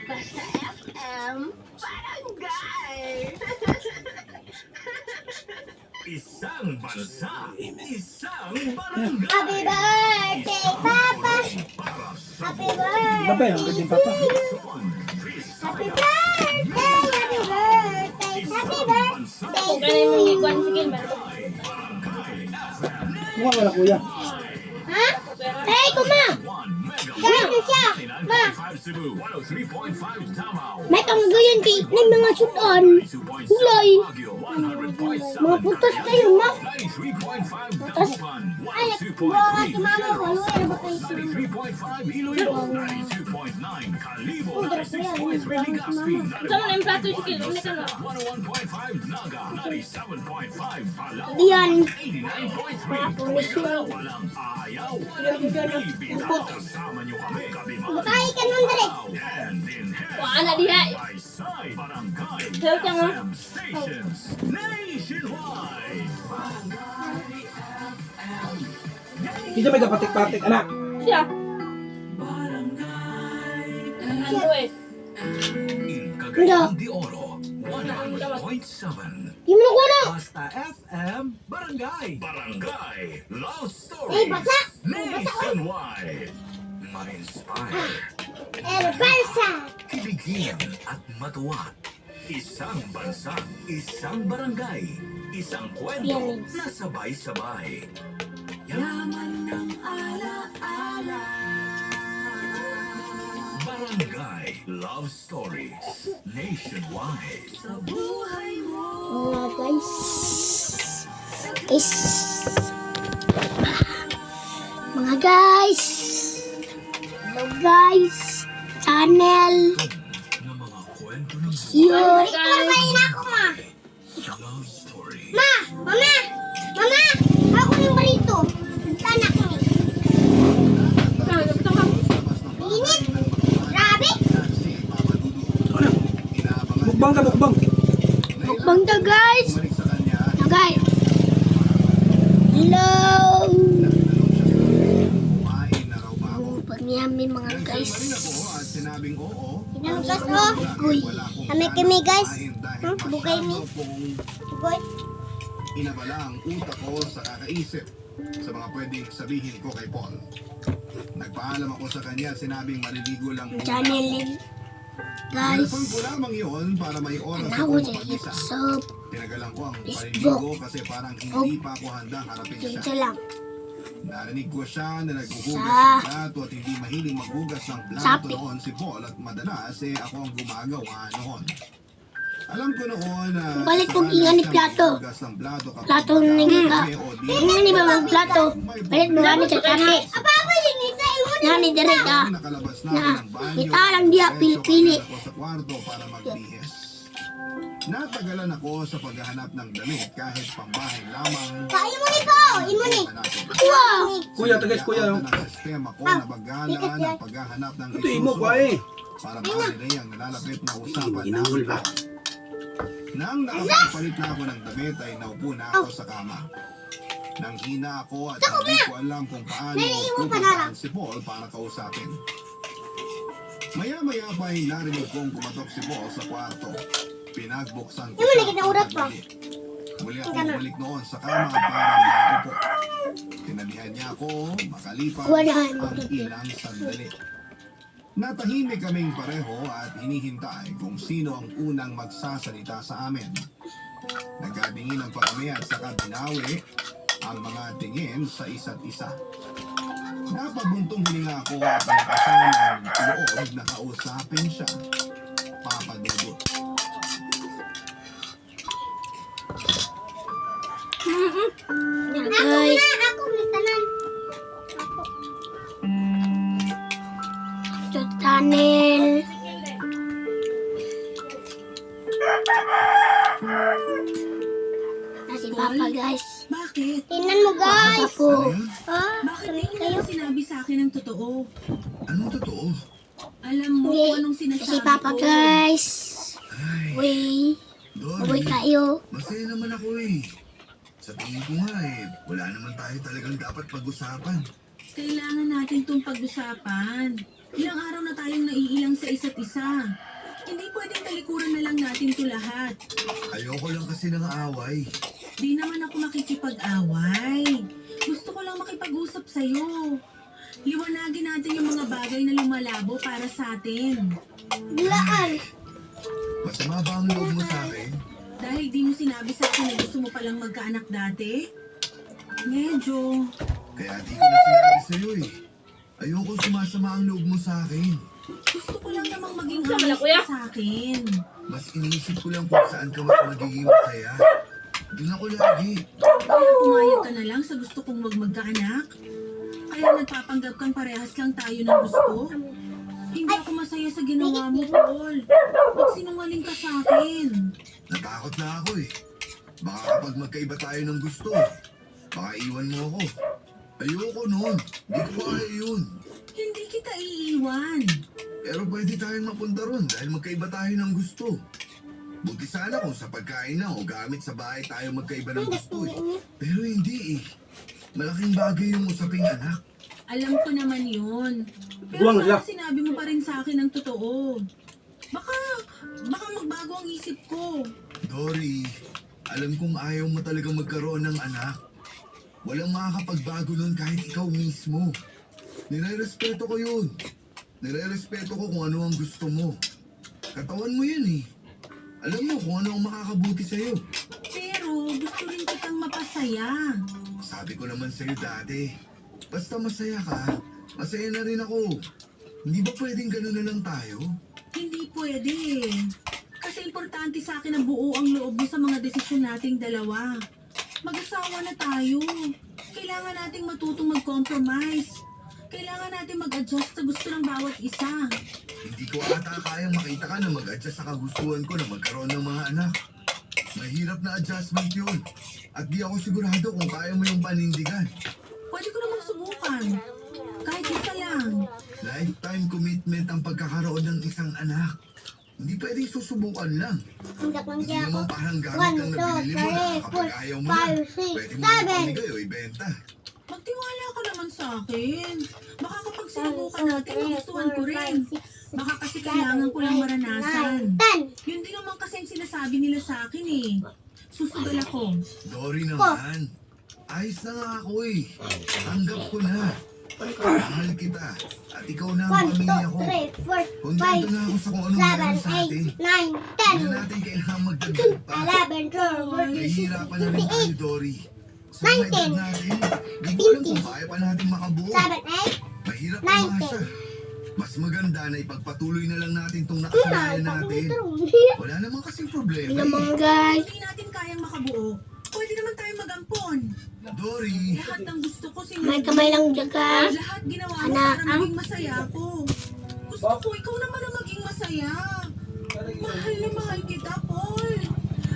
Basta FM, barangay! Isang bansa, isang barangay. Happy birthday, Papa! Happy birthday! Babay, ang galing papa. Happy birthday! Happy birthday! Happy birthday to you! Mukha wala kuya. Ha? Hey, kuma! Gano siya? Ma! May tanggayan cake ng mga sutan. Kulay. Mga putas kayo, ma. Putas. Ay, buha nga si mama ko. Ano yan ba kayo si Saan na yung plato si Kilo? Hindi ka na. Diyan. Papulis na. Bukay ka nun, Dre. Wala na diha. Sayo ka nga. Hindi may kapatik-patik, anak. Siya. Ano eh? Cagayan de Oro, 100.7. Di mo nakuha na. Basta FM Barangay. Barangay Love Story. Eh, basa. Nationwide. Ma-inspire, El Barça. kiligin at matuwa. Isang bansa, isang barangay, isang kwento na sabay-sabay. Yaman ng ala-ala. Barangay Love Stories Nationwide. Mga guys. Mga guys. Hello guys. Channel. Na mga kwento ng Yun. Kumain ako, ma. love story. Ma! Mama! Mama! Ako yung barito. Tanak mo. Init. Grabe. Mukbang ka, mukbang. Mukbang ka, guys. Na, guys. Hello. Oh, pag-yami mga guys. Inalugas mo. Uy. Kami guys. Bugay mi. Bugay. Inabala ang utak ko sa kakaisip sa mga pwedeng sabihin ko kay Paul. Nagpaalam ako sa kanya, sinabing maliligo lang muna Channel ako. name. Guys. Nilapag ko lamang yun para may oras Ano ako sa mag-isa. YouTube. Tinagalan ko ang Facebook. paliligo kasi parang hindi pa ako handang harapin Yun siya. siya lang. Narinig ko siya na naghuhugas Sa- ng plato at hindi mahiling maghugas ng plato Sapi. noon si Paul at madalas ako ang gumagawa noon. Alam ko noon na Balik kong saka ingan ni siyang plato. maghugas ng plato kapag Plato na nagika. kami o di Yung hindi ba mga plato? Balik mo gani sa kami. Apa ba yun? Nani direct ah. nakalabas na Na, ako ng banyo. kita lang dia, pili-pili. Ako sa kwarto para magbihis. Natagalan ako sa paghahanap ng damit kahit pambahay lamang. Imuni po! Imuni! Hanapin. Wow! Kuya, tagas kuya. Ang sistema ko na bagala ng paghahanap ng Ito imo ko eh. para makalilay ang nalalapit na usapan Inangol ba? Nang nakapagpalit na ako ng damit ay naupo na ako sa kama. Nang hina ako at hindi ko alam kung paano pupuntahan si Paul para kausapin. Maya-maya pa ay narinig kong kumatok si Paul sa kwarto. Pinagbuksan ko Yung siya malagit na urat pa. pagdali. Muli akong bumalik noon sa kama para makaupo. Tinabihan niya ako makalipas Walahan. ang ilang sandali. Natahimik kaming pareho at hinihintay kung sino ang unang magsasalita sa amin. Nagkadinginan pa kami at saka binawi ang mga tingin sa isa't isa. Napabuntong hininga ako at nakasan ang loob na kausapin siya. Papa Dudut. Guys. Ako may tanan. Ito channel. Si Papa guys. Bakit? Tingnan mo guys. Ano yun? Bakit hindi mo sinabi sa akin ang totoo? Anong totoo? Alam mo Hindi. kung anong sinasabi Si Papa ko. guys. Ay, Uy. Uy Dory, kayo. masaya naman ako eh. Sa tingin ko nga eh, wala naman tayo talagang dapat pag-usapan. Kailangan natin itong pag-usapan. Ilang araw na tayong naiilang sa isa't isa. Hindi pwedeng talikuran na lang natin ito lahat. Ayoko lang kasi ng away. Di naman ako makikipag-away. Gusto ko lang makipag-usap sa'yo. Liwanagin natin yung mga bagay na lumalabo para sa atin. Laan. Masama ba ang loob mo sa akin? Dahil di mo sinabi sa akin na gusto mo palang magkaanak dati? Medyo. Kaya di ko na sinabi sa'yo eh. Ayoko sumasama ang loob mo sa akin. Gusto ko lang namang maging Sama na, honest kuya. ka sa akin. Mas iniisip ko lang kung saan ka mas magiging masaya. Doon ako lagi. Kaya pumayag ka na lang sa gusto kong magkaanak? Kaya nagpapanggap kang parehas lang tayo ng gusto? Hindi ako masaya sa ginawa mo, Paul. Magsinungaling ka sa akin. Natakot na ako eh. Baka kapag magkaiba tayo ng gusto, baka iwan mo ako. Ayoko nun. Hindi ko kaya yun. Hindi kita iiwan. Pero pwede tayong mapunta ron dahil magkaiba tayo ng gusto. Buti sana kung sa pagkain na o gamit sa bahay tayo magkaiba ng gusto eh. Pero hindi eh. Malaking bagay yung usaping anak. Alam ko naman yun. Pero Buwang bakit lang. sinabi mo pa rin sa akin ang totoo? Baka magbago ang isip ko. Dory, alam kong ayaw mo talaga magkaroon ng anak. Walang makakapagbago nun kahit ikaw mismo. Nire-respeto ko yun. Nire-respeto ko kung ano ang gusto mo. Katawan mo yan eh. Alam mo kung ano ang makakabuti sa'yo. Pero gusto rin kitang mapasaya. Sabi ko naman sa'yo dati, basta masaya ka, masaya na rin ako. Hindi ba pwedeng gano'n na lang tayo? Hindi pwede. Kasi importante sa akin ang buo ang loob mo sa mga desisyon nating dalawa. Mag-asawa na tayo. Kailangan nating matutong mag-compromise. Kailangan natin mag-adjust sa gusto ng bawat isa. Hindi ko ata kayang makita ka na mag-adjust sa kagustuhan ko na magkaroon ng mga anak. Mahirap na adjustment yun. At di ako sigurado kung kaya mo yung panindigan. Pwede ko namang subukan. Kahit isa lang. Lifetime commitment ang pagkakaroon ng isang anak. Hindi pwedeng susubukan lang. Hindi Hindi naman parang gamit lang na binili mo na kapag ayaw mo na. Pwede mo na pamigay o ibenta. Magtiwala ka naman sa akin. Baka kapag sinubukan natin, magustuhan ko rin. Baka kasi kailangan ko lang maranasan. 10. Yun din naman kasi ang sinasabi nila sa akin eh. Susugal ako. Dory naman. Ayos na nga ako eh. Tanggap ko na. Mahal kita. At ikaw na ang 1, 2, pamilya ko. 3, 4, Kontento na ako sa kung anong meron sa 7, atin. 8, 9, Hindi na natin kailangan magdagdag pa. 10, 11, 12, 13, Nahihirapan na rin tayo, Dory. Sa mga edad natin, di ko alam kung kaya pa natin makabuo. 7, 8. Mahirap na mga siya. Mas maganda na ipagpatuloy na lang natin itong nakasanayan natin. Wala naman kasing problema eh. Guys. Hindi natin kayang makabuo. Pwede naman tayo mag-ampon. Dory, Lahat ng gusto ko May sinusunod. kamay lang dyan, guys. Lahat ginawa mo Anak, para maging masaya ako. Gusto ko ikaw naman ang maging masaya. Mahal na mahal kita, Paul.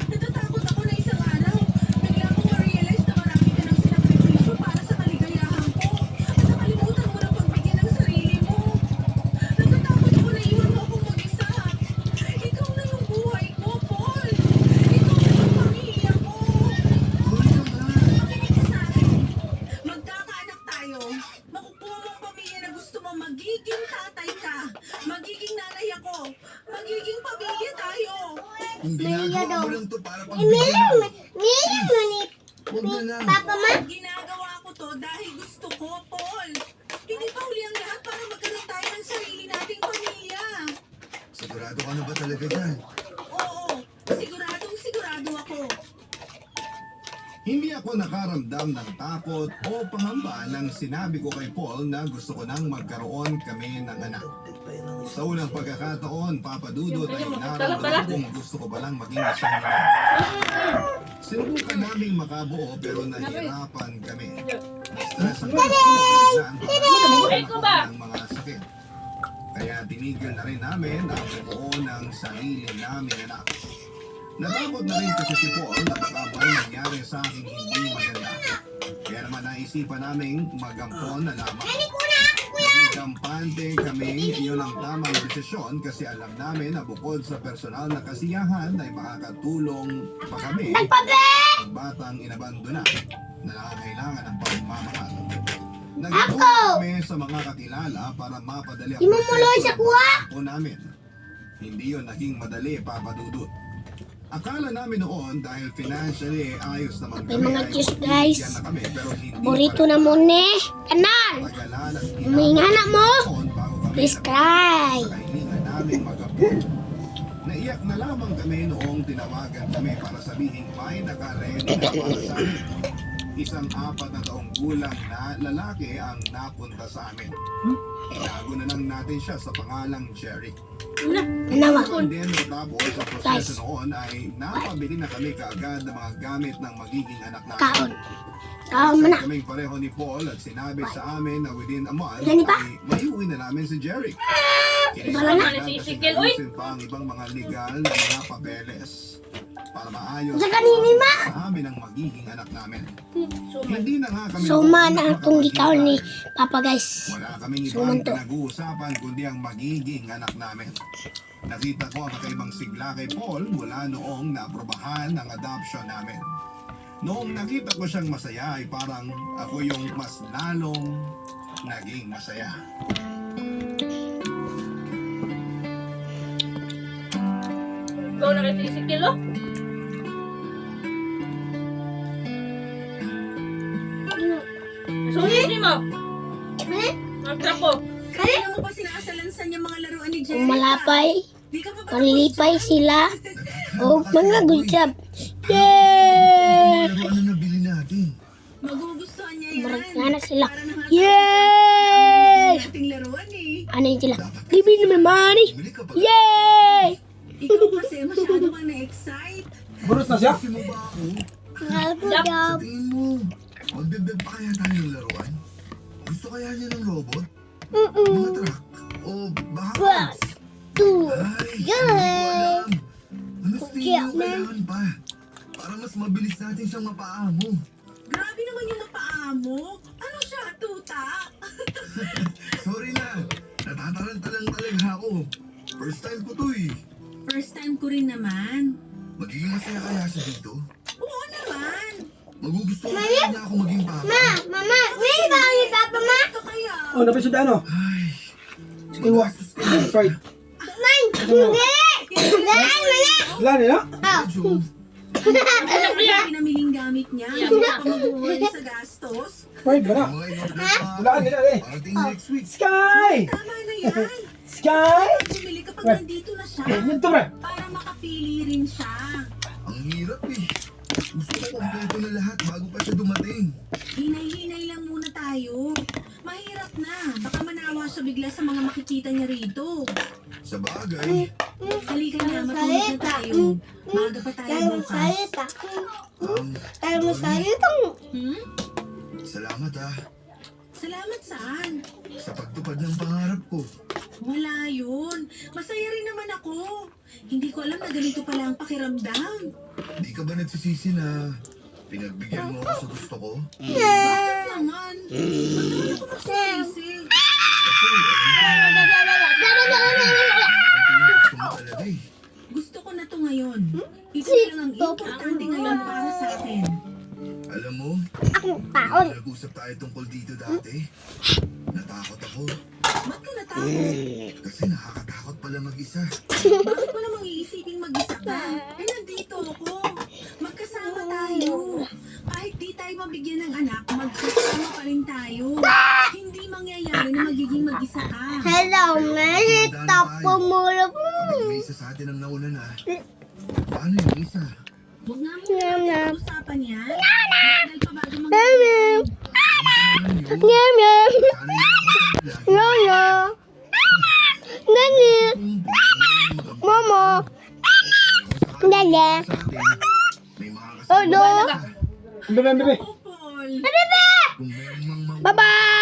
Natatakot ako na isang araw. Bigla kong ma-realize na marami ka ng sinakripisyo para sa kaligayahan ko. At nakalimutan mo na pagbigyan ng sarili mo. Natatakot ako na iwan mo akong mag-isa. Ikaw na yung buhay ko, Paul. Ikaw na yung pamilya ko. Dory naman. Makinig ka sa akin. Magkakaanak tayo. Makukuha mo ang pamilya na gusto mo. Magiging tatay ka. Magiging nanay ako. Magiging pamilya tayo. Kung ginagawa mo lang to para pagbigyan Million, mo, million ni huwag na lang. Papa Ma. Ginagawa ko to dahil gusto ko, Paul. Hindi pa huli ang lahat para magkaroon tayo ng sarili nating pamilya. Sigurado ka na ba talaga dyan? Oo, siguradong sigurado ako. Hindi ako nakaramdam ng takot o pangamba nang sinabi ko kay Paul na gusto ko nang magkaroon kami ng anak. Sa unang pagkakataon, Papa Dudut ay naramdaman kong gusto ko palang maging isang anak. Sinubukan naming makabuo pero nahirapan kami. Stress ang Ay, ko ba? ng mga sakit. Kaya tinigil na rin namin ang buo ng sarili namin anak. Natakot na rin kasi si Paul na baka may nangyari sa aking hindi maganda. Kaya naman naisipan naming magampon na lamang. Naging kampante kami, iyon ang tamang desisyon kasi alam namin na bukod sa personal na kasiyahan ay makakatulong pa kami ang batang inabandona na nakakailangan ng pagmamahal. Nagtulong kami sa mga kakilala para mapadali ang Imumuloy sa kuha. po namin. Hindi yun naging madali, Papa Dudut. Akala namin noon dahil financially ayos naman May mga ay cheese, guys. magbibigyan na kami, pero hindi Burrito pala. na muna. Kanan. Tagalan at Huminga na mo. noon bago kami Please cry. sa kahilingan namin mag-abot. Naiyak na lamang kami noong tinawagan kami para sabihin may nakaredy na para sa amin. Isang 4 na taong gulang na lalaki ang napunta sa amin. Itago na lang natin siya sa pangalang Jerry. Nanawa. And then matapos sa Guys. proseso noon ay napabili na kami kaagad ng mga gamit ng magiging anak namin. Kaon. Kaon mo na. Kaming pareho ni Paul at sinabi sa amin na within a month Yan iba? ay maiuwi na namin si Jerry. Iba na. Sisikil, uy. Kinailangan pa ang ibang mga legal na mga papeles para maayos Sa kanini ma. sa amin ang magiging anak namin. Suman. Hindi na nga kami Suman ang itong gikaw ni Papa guys. wala kaming Suman ibang to. pinag-uusapan kundi ang magiging anak namin. Nakita ko ang kakaibang sigla kay Paul mula noong naaprobahan ang adoption namin. Noong nakita ko siyang masaya ay parang ako yung mas lalong naging masaya. Ikaw na kasi sisikil, oh. Sulit mo. Magtrapo. Kaya mo pa sinaasalansan yung mga laruan ni Jerry? Malapay. Di ka pa ba Manlipay sila. O mga good job. Yay! Ano na nabili natin? magugustuhan niya yan? Marag na sila. Para nang Yay! ating laruan eh. Ano yun sila? Give me my money. Bili ka pa. Yay! Ikaw kasi masyado kang na-excite. Buros na siya. Kasi mo ba ako? Good Sa job. tingin mo, magbibig pa kaya tayo ng laruan? Gusto kaya niya ng robot? Mm-mm. Mga truck? O baka? One, two. Ay, Yay! hindi ko alam. Ano sa tingin mo Kaya, kailangan pa? Para mas mabilis natin siyang mapaamo. Grabe naman yung mapaa mo. Ano siya, tuta? Sorry na, natataranta lang talaga ako. First time ko to eh. First time ko rin naman. Magiging masaya kaya siya dito? Oo naman. Magugustuhan kaya niya ako maging papa? Mama, may ba ang papa ma? Ito kaya. Oh, napisod ano? Ay, Iwa. Sprite. Man, hindi! Wala nila? medyo. Ano kaya pinamiling gamit niya? Hindi pa mag-uwi sa gastos. Sprite ba na? Mga ilang pa. Wala nila eh. Parating next week. Sky! Tama na yan. Sky! Bumili kapag Weh. nandito na siya. Yan to, pre. Para makapili rin siya. Ang hirap eh. Gusto ko kompleto na lahat bago pa siya dumating. Hinay-hinay lang muna tayo. Mahirap na. Baka manawa siya bigla sa mga makikita niya rito. Sa bagay, Halika na, matulog na tayo. Maaga pa tayo bukas. Hmm? salamat ah. Salamat saan? Sa pagtupad ng pangarap ko. Wala yun. Masaya rin naman ako. Hindi ko alam na ganito pala ang pakiramdam. Di ka ba nagsisisi na pinagbigyan mo ako sa gusto ko? Bakit naman? Ba't naman ako magsisisi? Kasi alam ko na gusto mo talaga eh. Gusto ko na to ngayon. Ito lang ang importante ngayon para sa akin. Alam mo, nag-usap tayo tungkol dito dati. Natakot ako. Ba't ka natakot? Kasi nakakatakot pala mag-isa. Bakit mo namang iisipin mag-isa ka? Eh, nandito ako. Magkasama tayo. Kahit di tayo mabigyan ng anak, magkasama pa rin tayo. Hindi mangyayari na magiging mag-isa ka. Hello, Mary. Tapo mo lang. Kapag may isa sa atin ang nauna na, paano yung isa? Huwag nga muna Nyam, natin nyam. usapan yan. Matagal pa bago Nyam, mangyayari. nyam. Alam ko naman yun. Nyam, nyam. Sana yung ako sa lagi. Lolo. Nani. Mama. Dada. May mga Lolo. kasama ka. Bebe, bebe. Oh, Paul. Kung meron mang Bye-bye.